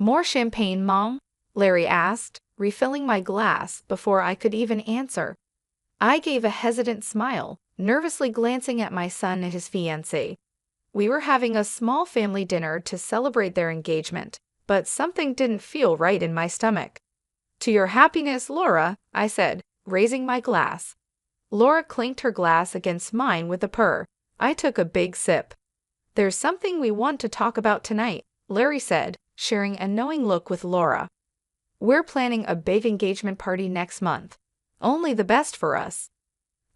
More champagne, Mom? Larry asked, refilling my glass before I could even answer. I gave a hesitant smile, nervously glancing at my son and his fiancée. We were having a small family dinner to celebrate their engagement, but something didn't feel right in my stomach. To your happiness, Laura, I said, raising my glass. Laura clinked her glass against mine with a purr. I took a big sip. There's something we want to talk about tonight, Larry said, sharing a knowing look with Laura. We're planning a big engagement party next month. Only the best for us.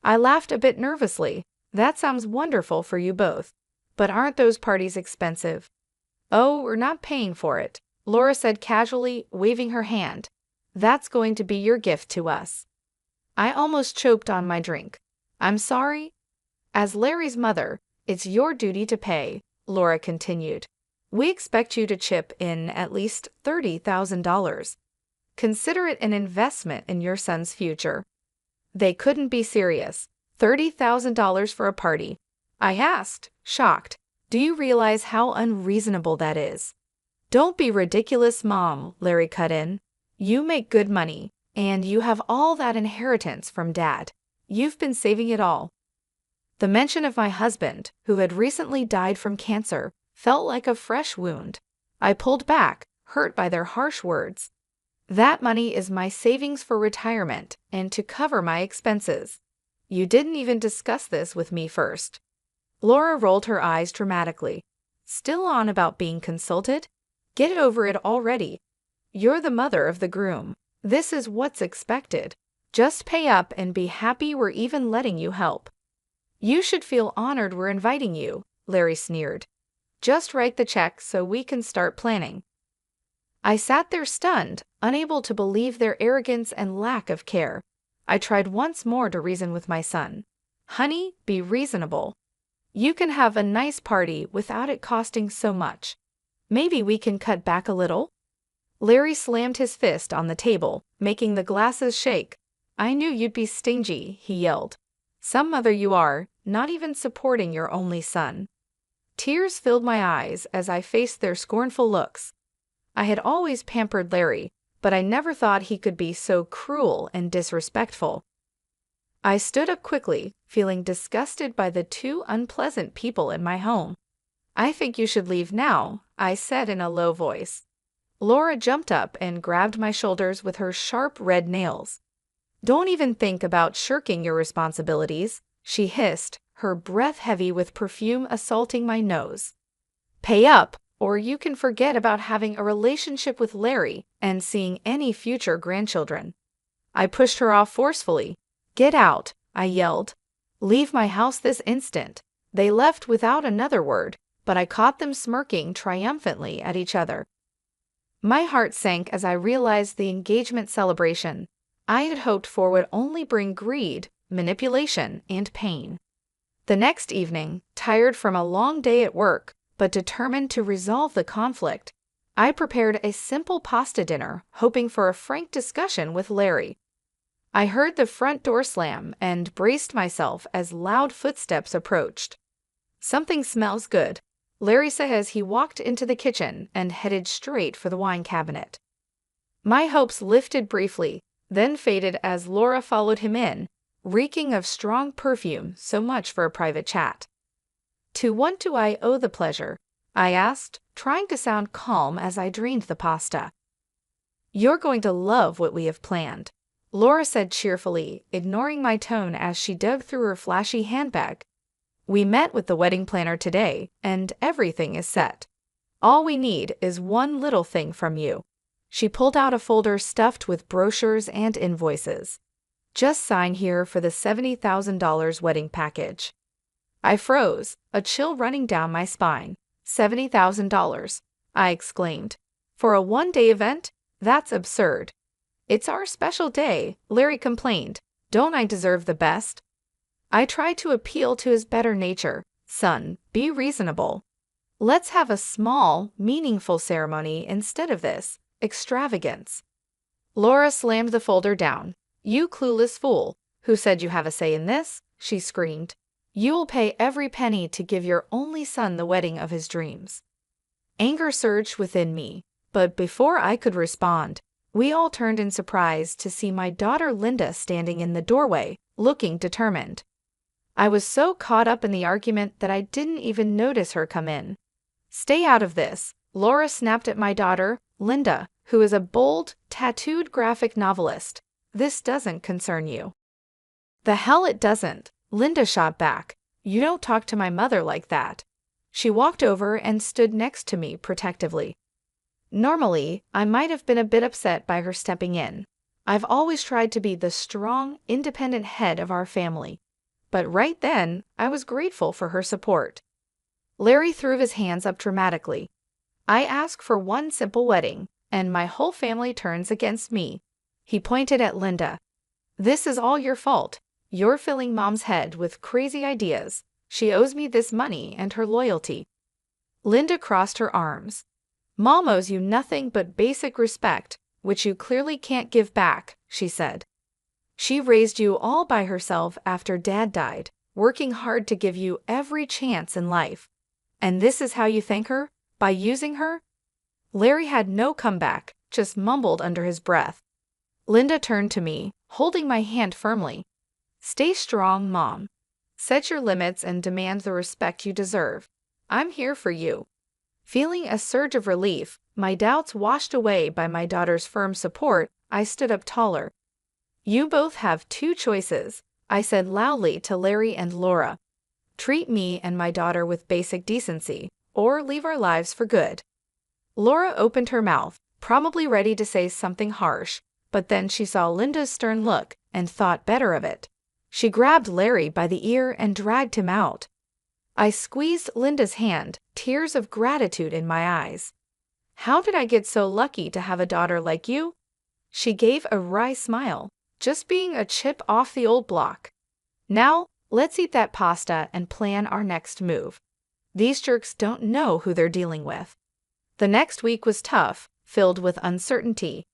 I laughed a bit nervously. That sounds wonderful for you both. But aren't those parties expensive? Oh, we're not paying for it, Laura said casually, waving her hand. That's going to be your gift to us. I almost choked on my drink. I'm sorry? As Larry's mother, it's your duty to pay, Laura continued. We expect you to chip in at least $30,000. Consider it an investment in your son's future. They couldn't be serious. $30,000 for a party. I asked, shocked. Do you realize how unreasonable that is? Don't be ridiculous, Mom, Larry cut in. You make good money, and you have all that inheritance from Dad. You've been saving it all. The mention of my husband, who had recently died from cancer, felt like a fresh wound. I pulled back, hurt by their harsh words. That money is my savings for retirement and to cover my expenses. You didn't even discuss this with me first. Laura rolled her eyes dramatically. Still on about being consulted? Get over it already. You're the mother of the groom. This is what's expected. Just pay up and be happy we're even letting you help. You should feel honored we're inviting you, Larry sneered. Just write the check so we can start planning. I sat there stunned, unable to believe their arrogance and lack of care. I tried once more to reason with my son. Honey, be reasonable. You can have a nice party without it costing so much. Maybe we can cut back a little? Larry slammed his fist on the table, making the glasses shake. I knew you'd be stingy, he yelled. Some mother you are, not even supporting your only son. Tears filled my eyes as I faced their scornful looks. I had always pampered Larry, but I never thought he could be so cruel and disrespectful. I stood up quickly, feeling disgusted by the two unpleasant people in my home. I think you should leave now, I said in a low voice. Laura jumped up and grabbed my shoulders with her sharp red nails. Don't even think about shirking your responsibilities, she hissed, her breath heavy with perfume assaulting my nose. Pay up, or you can forget about having a relationship with Larry and seeing any future grandchildren. I pushed her off forcefully. Get out, I yelled. Leave my house this instant. They left without another word, but I caught them smirking triumphantly at each other. My heart sank as I realized the engagement celebration I had hoped for would only bring greed, manipulation, and pain. The next evening, tired from a long day at work, but determined to resolve the conflict, I prepared a simple pasta dinner, hoping for a frank discussion with Larry. I heard the front door slam and braced myself as loud footsteps approached. Something smells good, Larry said as he walked into the kitchen and headed straight for the wine cabinet. My hopes lifted briefly, then faded as Laura followed him in, reeking of strong perfume. So much for a private chat. To what do I owe the pleasure? I asked, trying to sound calm as I drained the pasta. You're going to love what we have planned, Laura said cheerfully, ignoring my tone as she dug through her flashy handbag. We met with the wedding planner today, and everything is set. All we need is one little thing from you. She pulled out a folder stuffed with brochures and invoices. Just sign here for the $70,000 wedding package. I froze, a chill running down my spine. $70,000, I exclaimed. For a one-day event? That's absurd. It's our special day, Larry complained. Don't I deserve the best? I tried to appeal to his better nature. Son, be reasonable. Let's have a small, meaningful ceremony instead of this extravagance. Laura slammed the folder down. You clueless fool. Who said you have a say in this? She screamed. You'll pay every penny to give your only son the wedding of his dreams. Anger surged within me. But before I could respond, we all turned in surprise to see my daughter Linda standing in the doorway, looking determined. I was so caught up in the argument that I didn't even notice her come in. "Stay out of this," Laura snapped at my daughter, Linda, who is a bold, tattooed graphic novelist. "This doesn't concern you." "The hell it doesn't," Linda shot back. "You don't talk to my mother like that." She walked over and stood next to me protectively. Normally, I might have been a bit upset by her stepping in. I've always tried to be the strong, independent head of our family. But right then, I was grateful for her support. Larry threw his hands up dramatically. "I ask for one simple wedding, and my whole family turns against me." He pointed at Linda. "This is all your fault. You're filling Mom's head with crazy ideas. She owes me this money and her loyalty." Linda crossed her arms. "Mom owes you nothing but basic respect, which you clearly can't give back," she said. "She raised you all by herself after Dad died, working hard to give you every chance in life. And this is how you thank her? By using her?" Larry had no comeback, just mumbled under his breath. Linda turned to me, holding my hand firmly. "Stay strong, Mom. Set your limits and demand the respect you deserve. I'm here for you." Feeling a surge of relief, my doubts washed away by my daughter's firm support, I stood up taller. "You both have two choices," I said loudly to Larry and Laura. "Treat me and my daughter with basic decency, or leave our lives for good." Laura opened her mouth, probably ready to say something harsh, but then she saw Linda's stern look and thought better of it. She grabbed Larry by the ear and dragged him out. I squeezed Linda's hand, tears of gratitude in my eyes. "How did I get so lucky to have a daughter like you?" She gave a wry smile, "Just being a chip off the old block. Now, let's eat that pasta and plan our next move. These jerks don't know who they're dealing with." The next week was tough, filled with uncertainty.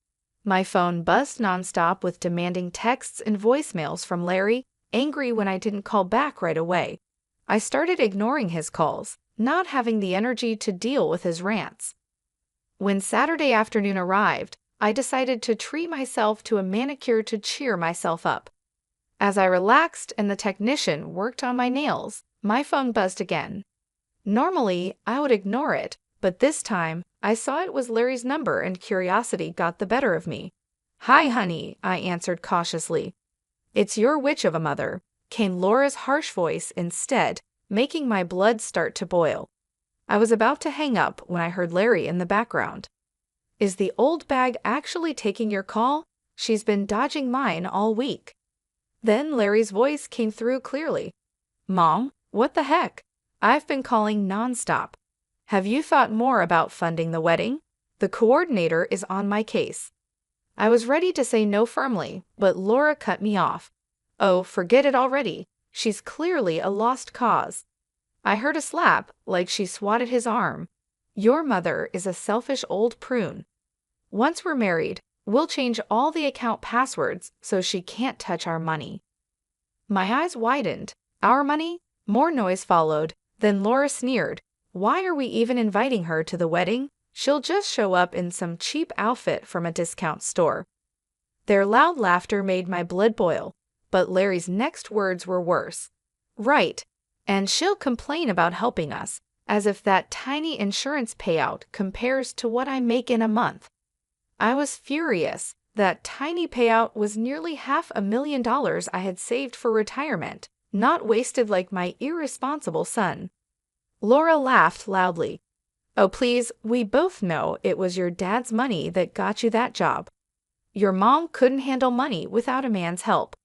My phone buzzed nonstop with demanding texts and voicemails from Larry, angry when I didn't call back right away. I started ignoring his calls, not having the energy to deal with his rants. When Saturday afternoon arrived, I decided to treat myself to a manicure to cheer myself up. As I relaxed and the technician worked on my nails, my phone buzzed again. Normally, I would ignore it, but this time, I saw it was Larry's number and curiosity got the better of me. "Hi, honey," I answered cautiously. "It's your witch of a mother," came Laura's harsh voice instead, making my blood start to boil. I was about to hang up when I heard Larry in the background. "Is the old bag actually taking your call? She's been dodging mine all week." Then Larry's voice came through clearly. "Mom, what the heck? I've been calling nonstop. Have you thought more about funding the wedding? The coordinator is on my case." I was ready to say no firmly, but Laura cut me off. "Oh, forget it already. She's clearly a lost cause." I heard a slap, like she swatted his arm. "Your mother is a selfish old prune. Once we're married, we'll change all the account passwords so she can't touch our money." My eyes widened. "Our money?" More noise followed. Then Laura sneered. "Why are we even inviting her to the wedding? She'll just show up in some cheap outfit from a discount store." Their loud laughter made my blood boil, but Larry's next words were worse. "Right. And she'll complain about helping us, as if that tiny insurance payout compares to what I make in a month." I was furious. That tiny payout was nearly $500,000 I had saved for retirement, not wasted like my irresponsible son. Laura laughed loudly. "Oh, please, we both know it was your dad's money that got you that job. Your mom couldn't handle money without a man's help."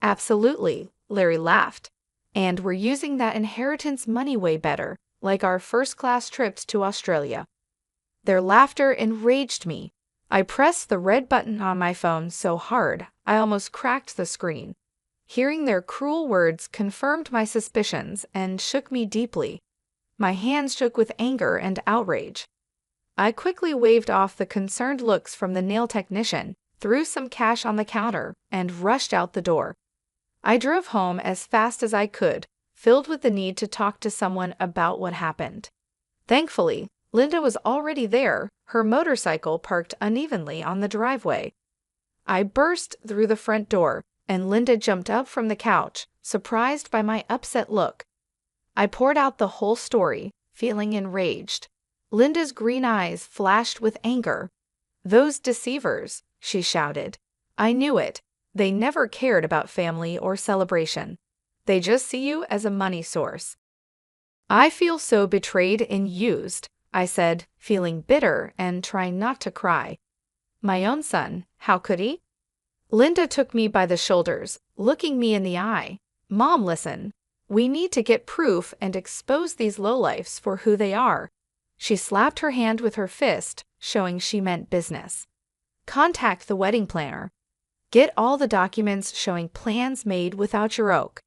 "Absolutely," Larry laughed. "And we're using that inheritance money way better, like our first-class trips to Australia." Their laughter enraged me. I pressed the red button on my phone so hard I almost cracked the screen. Hearing their cruel words confirmed my suspicions and shook me deeply. My hands shook with anger and outrage. I quickly waved off the concerned looks from the nail technician, threw some cash on the counter, and rushed out the door. I drove home as fast as I could, filled with the need to talk to someone about what happened. Thankfully, Linda was already there, her motorcycle parked unevenly on the driveway. I burst through the front door, and Linda jumped up from the couch, surprised by my upset look. I poured out the whole story, feeling enraged. Linda's green eyes flashed with anger. "Those deceivers," she shouted. "I knew it. They never cared about family or celebration. They just see you as a money source." "I feel so betrayed and used," I said, feeling bitter and trying not to cry. "My own son, how could he?" Linda took me by the shoulders, looking me in the eye. "Mom, listen. We need to get proof and expose these lowlifes for who they are." She slapped her hand with her fist, showing she meant business. "Contact the wedding planner. Get all the documents showing plans made without your oak.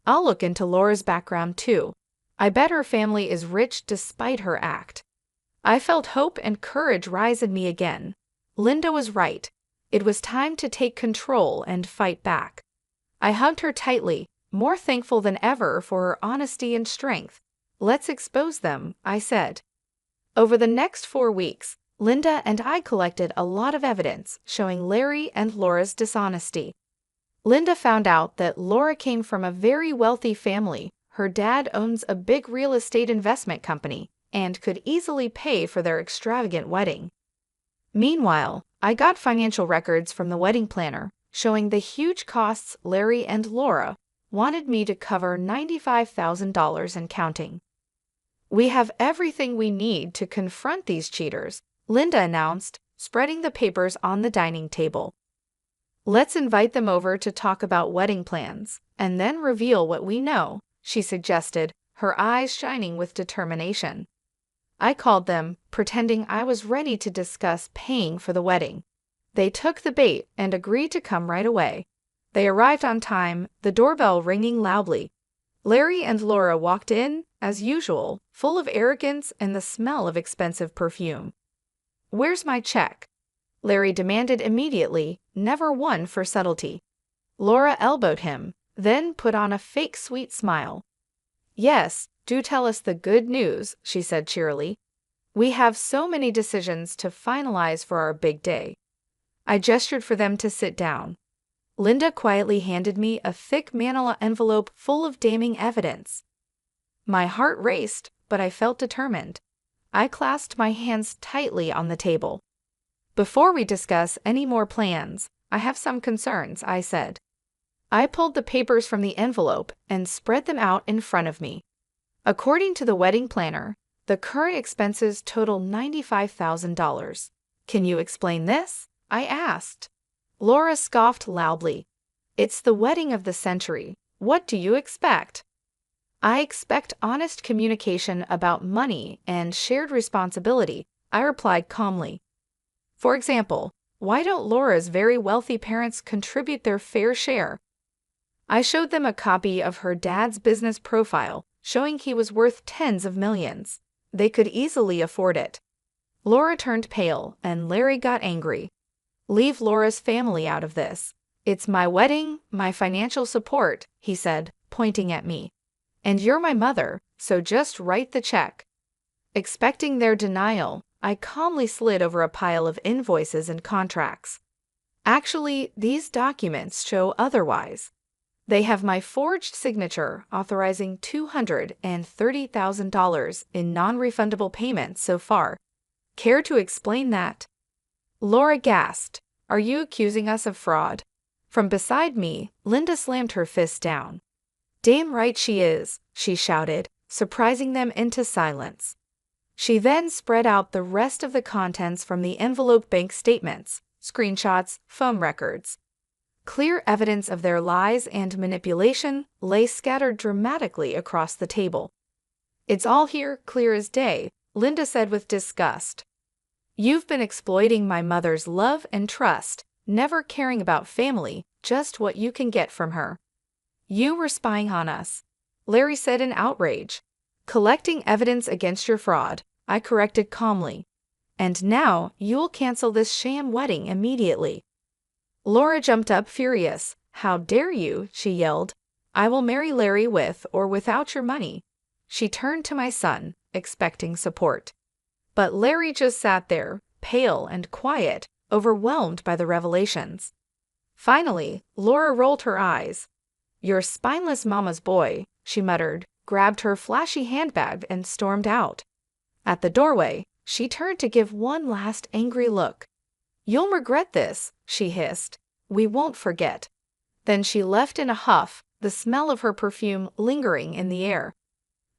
I'll look into Laura's background too. I bet her family is rich despite her act." I felt hope and courage rise in me again. Linda was right. It was time to take control and fight back. I hugged her tightly, more thankful than ever for her honesty and strength. "Let's expose them," I said. Over the next 4 weeks, Linda and I collected a lot of evidence showing Larry and Laura's dishonesty. Linda found out that Laura came from a very wealthy family. Her dad owns a big real estate investment company and could easily pay for their extravagant wedding. Meanwhile, I got financial records from the wedding planner showing the huge costs Larry and Laura wanted me to cover $95,000 and counting. "We have everything we need to confront these cheaters," Linda announced, spreading the papers on the dining table. "Let's invite them over to talk about wedding plans, and then reveal what we know," she suggested, her eyes shining with determination. I called them, pretending I was ready to discuss paying for the wedding. They took the bait and agreed to come right away. They arrived on time, the doorbell ringing loudly. Larry and Laura walked in, as usual, full of arrogance and the smell of expensive perfume. "Where's my check?" Larry demanded immediately, never one for subtlety. Laura elbowed him, then put on a fake sweet smile. "Yes, do tell us the good news," she said cheerily. "We have so many decisions to finalize for our big day." I gestured for them to sit down. Linda quietly handed me a thick manila envelope full of damning evidence. My heart raced, but I felt determined. I clasped my hands tightly on the table. "Before we discuss any more plans, I have some concerns," I said. I pulled the papers from the envelope and spread them out in front of me. According to the wedding planner, the current expenses total $95,000. "Can you explain this?" I asked. Laura scoffed loudly. "It's the wedding of the century. What do you expect?" "I expect honest communication about money and shared responsibility," I replied calmly. "For example, why don't Laura's very wealthy parents contribute their fair share?" I showed them a copy of her dad's business profile, showing he was worth tens of millions. They could easily afford it. Laura turned pale, and Larry got angry. "Leave Laura's family out of this. It's my wedding, my financial support," he said, pointing at me. "And you're my mother, so just write the check." Expecting their denial, I calmly slid over a pile of invoices and contracts. "Actually, these documents show otherwise. They have my forged signature authorizing $230,000 in non-refundable payments so far. Care to explain that?" Laura gasped. "Are you accusing us of fraud?" From beside me, Linda slammed her fist down. "Damn right she is," she shouted, surprising them into silence. She then spread out the rest of the contents from the envelope: bank statements, screenshots, phone records. Clear evidence of their lies and manipulation lay scattered dramatically across the table. "It's all here, clear as day," Linda said with disgust. "You've been exploiting my mother's love and trust, never caring about family, just what you can get from her." "You were spying on us," Larry said in outrage. "Collecting evidence against your fraud," I corrected calmly. "And now you'll cancel this sham wedding immediately." Laura jumped up furious. "How dare you?" she yelled. "I will marry Larry with or without your money." She turned to my son, expecting support. But Larry just sat there, pale and quiet, overwhelmed by the revelations. Finally, Laura rolled her eyes. "Your spineless mama's boy," she muttered, grabbed her flashy handbag and stormed out. At the doorway, she turned to give one last angry look. "You'll regret this," she hissed. "We won't forget." Then she left in a huff, the smell of her perfume lingering in the air.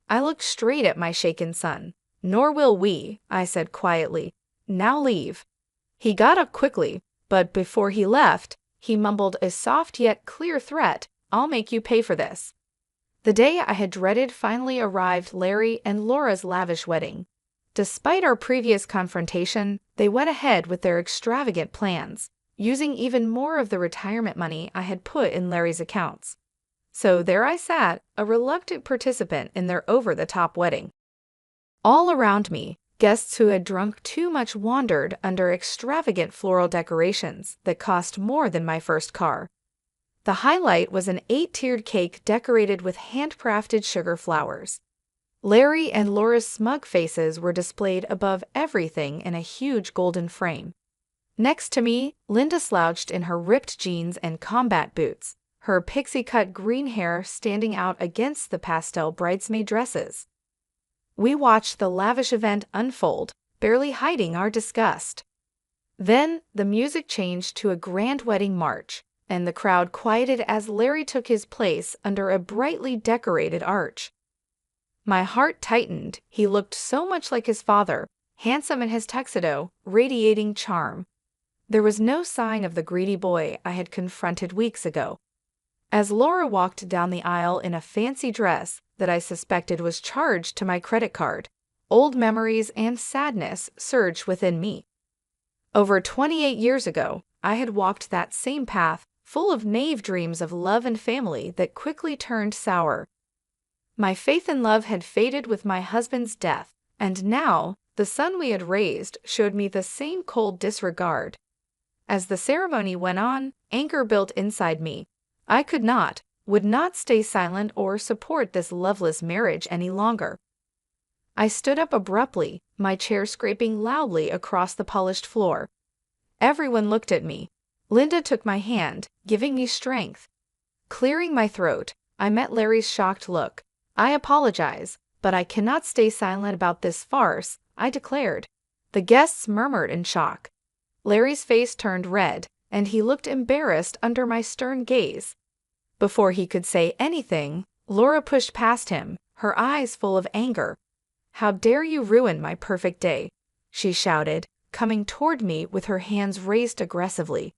I looked straight at my shaken son. "Nor will we," I said quietly. "Now leave." He got up quickly, but before he left, he mumbled a soft yet clear threat: "I'll make you pay for this." The day I had dreaded finally arrived: Larry and Laura's lavish wedding. Despite our previous confrontation, they went ahead with their extravagant plans, using even more of the retirement money I had put in Larry's accounts. So there I sat, a reluctant participant in their over-the-top wedding. All around me, guests who had drunk too much wandered under extravagant floral decorations that cost more than my first car. The highlight was an 8-tiered cake decorated with handcrafted sugar flowers. Larry and Laura's smug faces were displayed above everything in a huge golden frame. Next to me, Linda slouched in her ripped jeans and combat boots, her pixie-cut green hair standing out against the pastel bridesmaid dresses. We watched the lavish event unfold, barely hiding our disgust. Then, the music changed to a grand wedding march, and the crowd quieted as Larry took his place under a brightly decorated arch. My heart tightened. He looked so much like his father, handsome in his tuxedo, radiating charm. There was no sign of the greedy boy I had confronted weeks ago. As Laura walked down the aisle in a fancy dress that I suspected was charged to my credit card, old memories and sadness surged within me. Over 28 years ago, I had walked that same path, full of naive dreams of love and family that quickly turned sour. My faith in love had faded with my husband's death, and now the son we had raised showed me the same cold disregard. As the ceremony went on, anger built inside me. I would not stay silent or support this loveless marriage any longer. I stood up abruptly, my chair scraping loudly across the polished floor. Everyone looked at me. Linda took my hand, giving me strength. Clearing my throat, I met Larry's shocked look. "I apologize, but I cannot stay silent about this farce," I declared. The guests murmured in shock. Larry's face turned red, and he looked embarrassed under my stern gaze. Before he could say anything, Laura pushed past him, her eyes full of anger. "How dare you ruin my perfect day?" she shouted, coming toward me with her hands raised aggressively.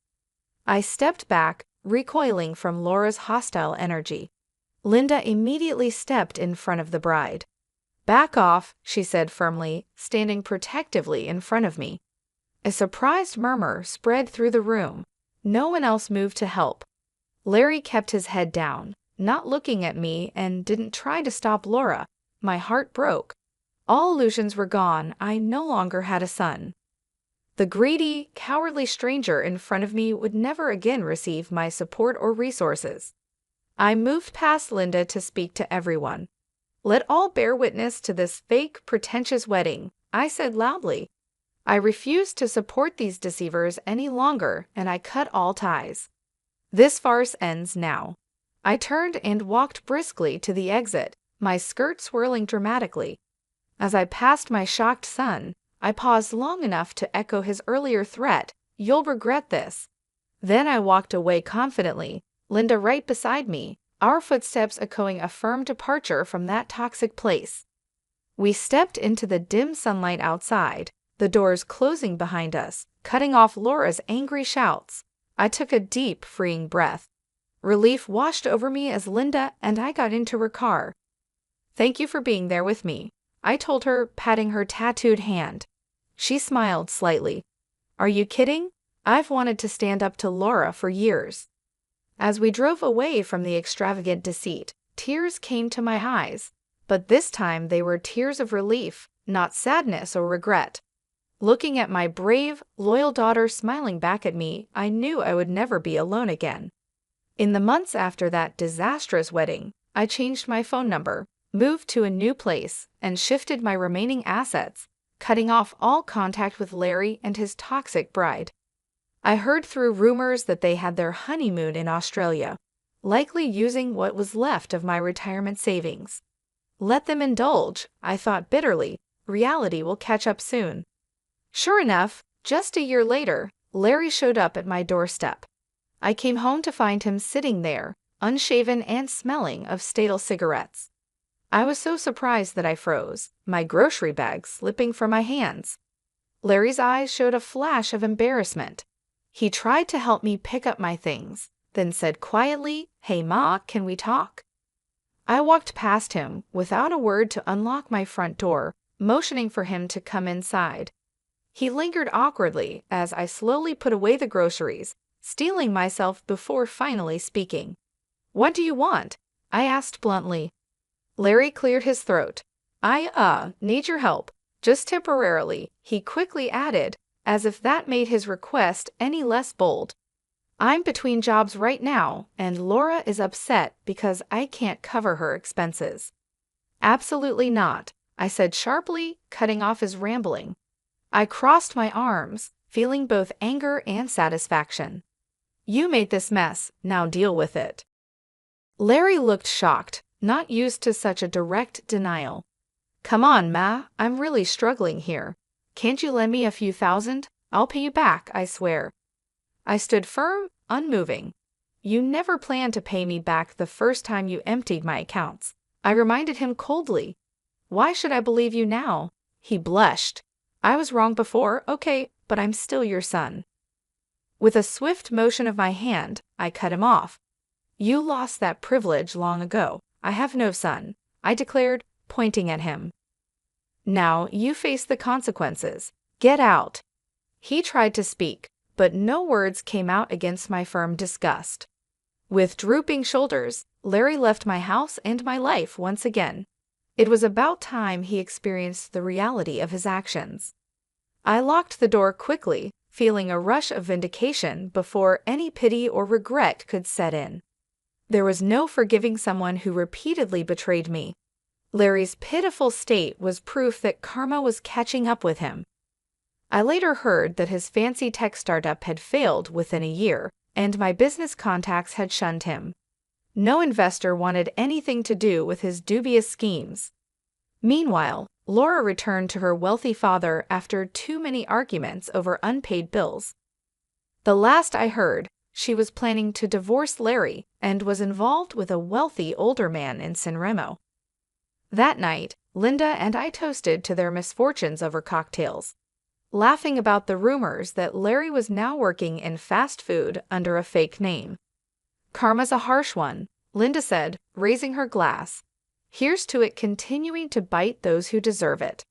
I stepped back, recoiling from Laura's hostile energy. Linda immediately stepped in front of the bride. "Back off," she said firmly, standing protectively in front of me. A surprised murmur spread through the room. No one else moved to help. Larry kept his head down, not looking at me, and didn't try to stop Laura. My heart broke. All illusions were gone. I no longer had a son. The greedy, cowardly stranger in front of me would never again receive my support or resources. I moved past Linda to speak to everyone. "Let all bear witness to this fake, pretentious wedding," I said loudly. I refused to support these deceivers any longer, and I cut all ties. This farce ends now. I turned and walked briskly to the exit, my skirt swirling dramatically. As I passed my shocked son, I paused long enough to echo his earlier threat: "You'll regret this." Then I walked away confidently, Linda right beside me, our footsteps echoing a firm departure from that toxic place. We stepped into the dim sunlight outside, the doors closing behind us, cutting off Laura's angry shouts. I took a deep, freeing breath. Relief washed over me as Linda and I got into her car. "Thank you for being there with me," I told her, patting her tattooed hand. She smiled slightly. "Are you kidding? I've wanted to stand up to Laura for years." As we drove away from the extravagant deceit, tears came to my eyes, but this time they were tears of relief, not sadness or regret. Looking at my brave, loyal daughter smiling back at me, I knew I would never be alone again. In the months after that disastrous wedding, I changed my phone number, moved to a new place, and shifted my remaining assets, cutting off all contact with Larry and his toxic bride. I heard through rumors that they had their honeymoon in Australia, likely using what was left of my retirement savings. Let them indulge, I thought bitterly. Reality will catch up soon. Sure enough, just a year later, Larry showed up at my doorstep. I came home to find him sitting there, unshaven and smelling of stale cigarettes. I was so surprised that I froze, my grocery bag slipping from my hands. Larry's eyes showed a flash of embarrassment. He tried to help me pick up my things, then said quietly, "Hey Ma, can we talk?" I walked past him without a word to unlock my front door, motioning for him to come inside. He lingered awkwardly as I slowly put away the groceries, steeling myself before finally speaking. "What do you want?" I asked bluntly. Larry cleared his throat. "I need your help, just temporarily," he quickly added, as if that made his request any less bold. "I'm between jobs right now, and Laura is upset because I can't cover her expenses." "Absolutely not," I said sharply, cutting off his rambling. I crossed my arms, feeling both anger and satisfaction. "You made this mess, now deal with it." Larry looked shocked, not used to such a direct denial. "Come on, Ma, I'm really struggling here. Can't you lend me a few thousand? I'll pay you back, I swear." I stood firm, unmoving. "You never planned to pay me back the first time you emptied my accounts," I reminded him coldly. "Why should I believe you now?" He blushed. "I was wrong before, okay, but I'm still your son." With a swift motion of my hand, I cut him off. "You lost that privilege long ago. I have no son," I declared, pointing at him. "Now you face the consequences. Get out." He tried to speak, but no words came out against my firm disgust. With drooping shoulders, Larry left my house and my life once again. It was about time he experienced the reality of his actions. I locked the door quickly, feeling a rush of vindication before any pity or regret could set in. There was no forgiving someone who repeatedly betrayed me. Larry's pitiful state was proof that karma was catching up with him. I later heard that his fancy tech startup had failed within a year, and my business contacts had shunned him. No investor wanted anything to do with his dubious schemes. Meanwhile, Laura returned to her wealthy father after too many arguments over unpaid bills. The last I heard, she was planning to divorce Larry and was involved with a wealthy older man in San Remo. That night, Linda and I toasted to their misfortunes over cocktails, laughing about the rumors that Larry was now working in fast food under a fake name. "Karma's a harsh one," Linda said, raising her glass. "Here's to it continuing to bite those who deserve it."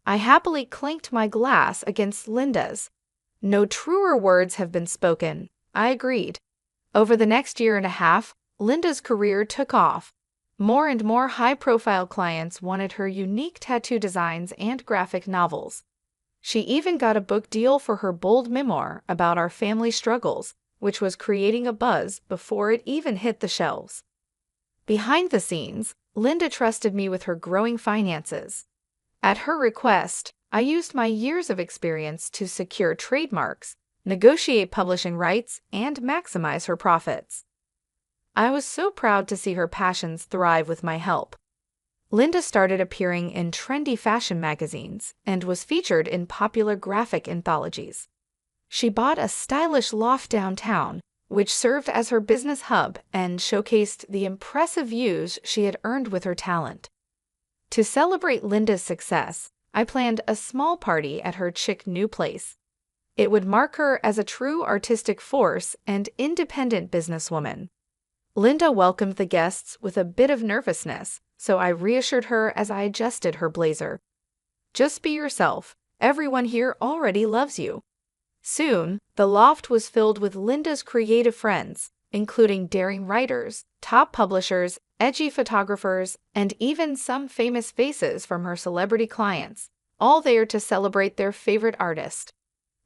I happily clinked my glass against Linda's. "No truer words have been spoken," I agreed. Over the next year and a half, Linda's career took off. More and more high-profile clients wanted her unique tattoo designs and graphic novels. She even got a book deal for her bold memoir about our family struggles, which was creating a buzz before it even hit the shelves. Behind the scenes, Linda trusted me with her growing finances. At her request, I used my years of experience to secure trademarks, negotiate publishing rights, and maximize her profits. I was so proud to see her passions thrive with my help. Linda started appearing in trendy fashion magazines and was featured in popular graphic anthologies. She bought a stylish loft downtown, which served as her business hub and showcased the impressive views she had earned with her talent. To celebrate Linda's success, I planned a small party at her chic new place. It would mark her as a true artistic force and independent businesswoman. Linda welcomed the guests with a bit of nervousness, so I reassured her as I adjusted her blazer. "Just be yourself. Everyone here already loves you." Soon, the loft was filled with Linda's creative friends, including daring writers, top publishers, edgy photographers, and even some famous faces from her celebrity clients, all there to celebrate their favorite artist.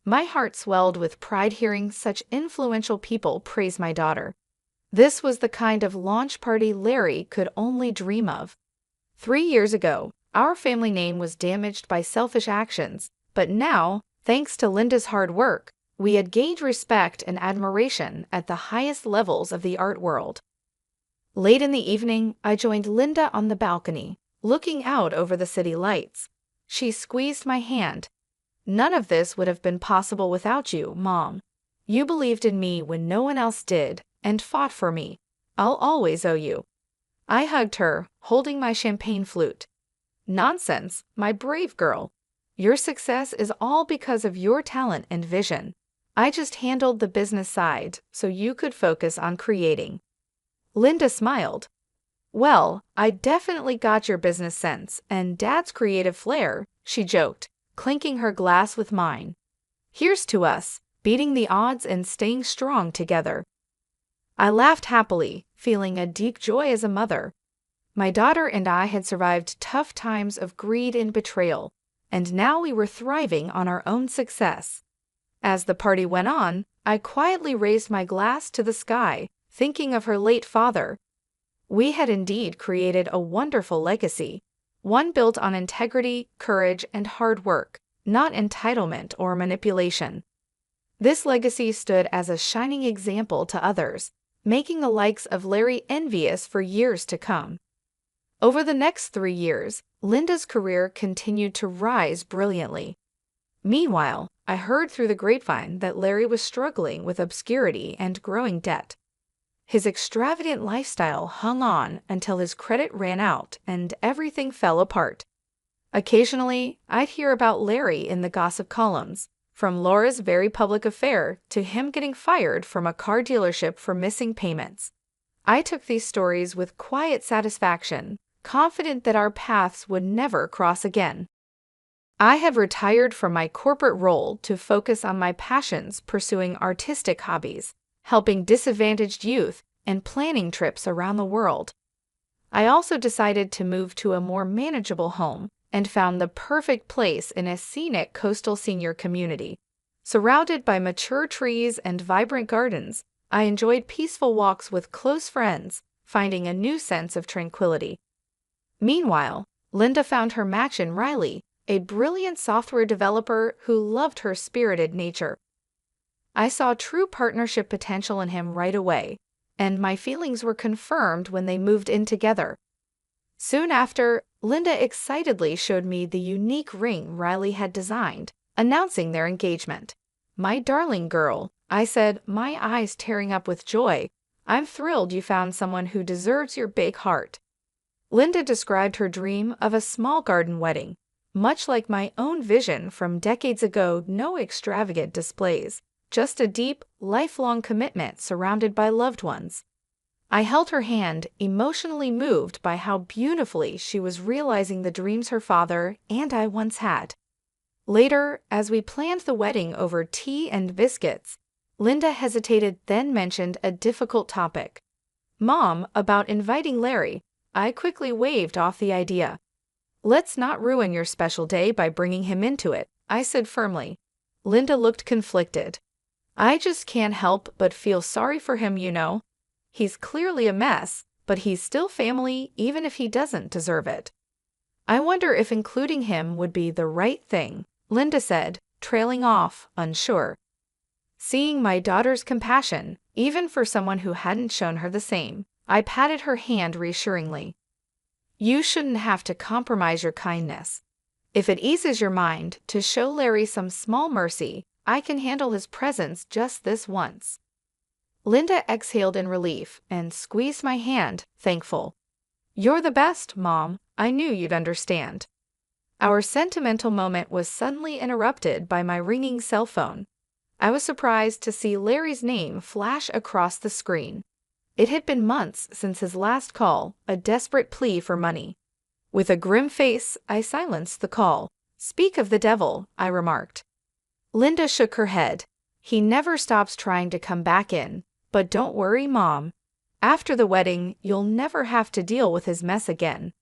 My heart swelled with pride hearing such influential people praise my daughter. This was the kind of launch party Larry could only dream of. 3 years ago, Our family name was damaged by selfish actions, but now, thanks to Linda's hard work, we had gained respect and admiration at the highest levels of the art world. Late in the evening, I joined Linda on the balcony, looking out over the city lights. She squeezed my hand. "None of this would have been possible without you, Mom. You believed in me when no one else did, and fought for me. I'll always owe you." I hugged her, holding my champagne flute. "Nonsense, my brave girl. Your success is all because of your talent and vision. I just handled the business side so you could focus on creating." Linda smiled. "Well, I definitely got your business sense and Dad's creative flair," she joked, clinking her glass with mine. "Here's to us, beating the odds and staying strong together." I laughed happily, feeling a deep joy as a mother. My daughter and I had survived tough times of greed and betrayal, and now we were thriving on our own success. As the party went on, I quietly raised my glass to the sky, thinking of her late father. We had indeed created a wonderful legacy, one built on integrity, courage, and hard work, not entitlement or manipulation. This legacy stood as a shining example to others, making the likes of Larry envious for years to come. Over the next 3 years, Linda's career continued to rise brilliantly. Meanwhile, I heard through the grapevine that Larry was struggling with obscurity and growing debt. His extravagant lifestyle hung on until his credit ran out and everything fell apart. Occasionally, I'd hear about Larry in the gossip columns, from Laura's very public affair to him getting fired from a car dealership for missing payments. I took these stories with quiet satisfaction, confident that our paths would never cross again. I had retired from my corporate role to focus on my passions, pursuing artistic hobbies, helping disadvantaged youth, and planning trips around the world. I also decided to move to a more manageable home and found the perfect place in a scenic coastal senior community. Surrounded by mature trees and vibrant gardens, I enjoyed peaceful walks with close friends, finding a new sense of tranquility. Meanwhile, Linda found her match in Riley, a brilliant software developer who loved her spirited nature. I saw true partnership potential in him right away, and my feelings were confirmed when they moved in together. Soon after, Linda excitedly showed me the unique ring Riley had designed, announcing their engagement. "My darling girl," I said, my eyes tearing up with joy, "I'm thrilled you found someone who deserves your big heart." Linda described her dream of a small garden wedding, much like my own vision from decades ago. No extravagant displays, just a deep, lifelong commitment surrounded by loved ones. I held her hand, emotionally moved by how beautifully she was realizing the dreams her father and I once had. Later, as we planned the wedding over tea and biscuits, Linda hesitated, then mentioned a difficult topic. "Mom, about inviting Larry." I quickly waved off the idea. "Let's not ruin your special day by bringing him into it," I said firmly. Linda looked conflicted. "I just can't help but feel sorry for him, you know. He's clearly a mess, but he's still family even if he doesn't deserve it." "I wonder if including him would be the right thing," Linda said, trailing off, unsure. Seeing my daughter's compassion, even for someone who hadn't shown her the same, I patted her hand reassuringly. "You shouldn't have to compromise your kindness. If it eases your mind to show Larry some small mercy, I can handle his presence just this once." Linda exhaled in relief and squeezed my hand, thankful. "You're the best, Mom. I knew you'd understand." Our sentimental moment was suddenly interrupted by my ringing cell phone. I was surprised to see Larry's name flash across the screen. It had been months since his last call, a desperate plea for money. With a grim face, I silenced the call. "Speak of the devil," I remarked. Linda shook her head. "He never stops trying to come back in. But don't worry, Mom. After the wedding, you'll never have to deal with his mess again."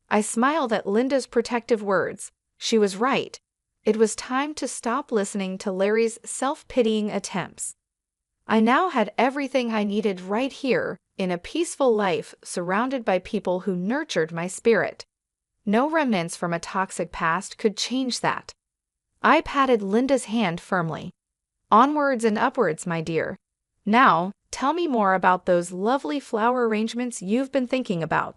I smiled at Linda's protective words. She was right. It was time to stop listening to Larry's self-pitying attempts. I now had everything I needed right here, in a peaceful life surrounded by people who nurtured my spirit. No remnants from a toxic past could change that. I patted Linda's hand firmly. Onwards and upwards, my dear. Now, tell me more about those lovely flower arrangements you've been thinking about.